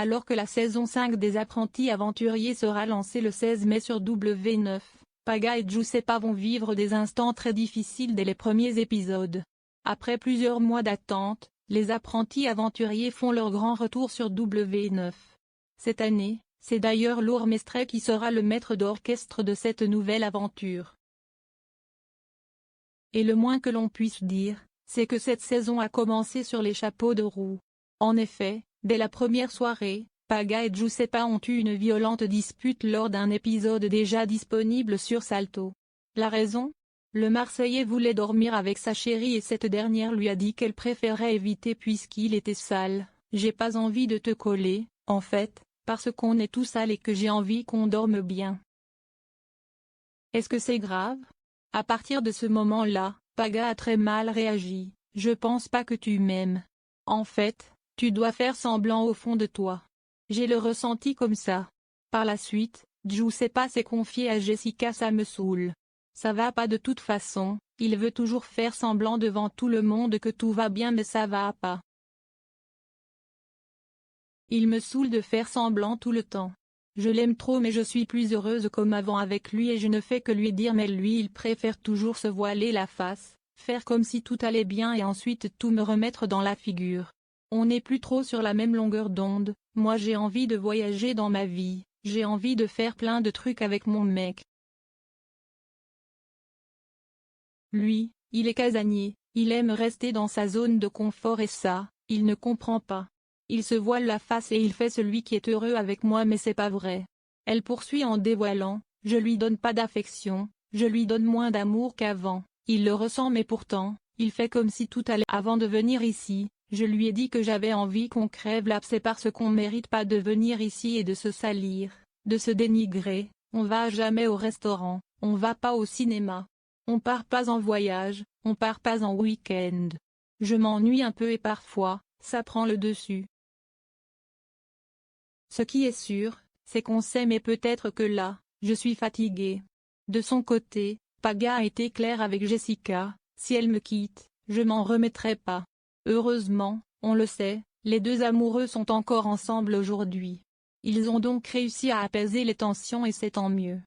Alors que la saison 5 des Apprentis Aventuriers sera lancée le 16 mai sur W9, Paga et Giuseppa vont vivre des instants très difficiles dès les premiers épisodes. Après plusieurs mois d'attente, les Apprentis Aventuriers font leur grand retour sur W9. Cette année, c'est d'ailleurs Lourd Mestre qui sera le maître d'orchestre de cette nouvelle aventure. Et le moins que l'on puisse dire, c'est que cette saison a commencé sur les chapeaux de roue. En effet, dès la première soirée, Paga et Giuseppa ont eu une violente dispute lors d'un épisode déjà disponible sur Salto. La raison ? Le Marseillais voulait dormir avec sa chérie et cette dernière lui a dit qu'elle préférait éviter puisqu'il était sale. « J'ai pas envie de te coller, en fait, parce qu'on est tout sale et que j'ai envie qu'on dorme bien. » Est-ce que c'est grave ? À partir de ce moment-là, Paga a très mal réagi. « Je pense pas que tu m'aimes. En fait, tu dois faire semblant au fond de toi. » J'ai le ressenti comme ça. Par la suite, Giuseppa s'est confiée à Jessica. « Ça me saoule. Ça va pas de toute façon, il veut toujours faire semblant devant tout le monde que tout va bien mais ça va pas. Il me saoule de faire semblant tout le temps. Je l'aime trop mais je suis plus heureuse comme avant avec lui et je ne fais que lui dire mais lui il préfère toujours se voiler la face, faire comme si tout allait bien et ensuite tout me remettre dans la figure. On n'est plus trop sur la même longueur d'onde, moi j'ai envie de voyager dans ma vie, j'ai envie de faire plein de trucs avec mon mec. Lui, il est casanier, il aime rester dans sa zone de confort et ça, il ne comprend pas. Il se voile la face et il fait celui qui est heureux avec moi mais c'est pas vrai. » Elle poursuit en dévoilant, « Je lui donne pas d'affection, je lui donne moins d'amour qu'avant, il le ressent mais pourtant, il fait comme si tout allait. Avant de venir ici, je lui ai dit que j'avais envie qu'on crève l'abcès parce qu'on mérite pas de venir ici et de se salir, de se dénigrer, on va jamais au restaurant, on va pas au cinéma. On part pas en voyage, on part pas en week-end. Je m'ennuie un peu et parfois, ça prend le dessus. Ce qui est sûr, c'est qu'on s'aime et peut-être que là, je suis fatiguée. » De son côté, Paga a été claire avec Jessica, « Si elle me quitte, je m'en remettrai pas. » Heureusement, on le sait, les deux amoureux sont encore ensemble aujourd'hui. Ils ont donc réussi à apaiser les tensions et c'est tant mieux.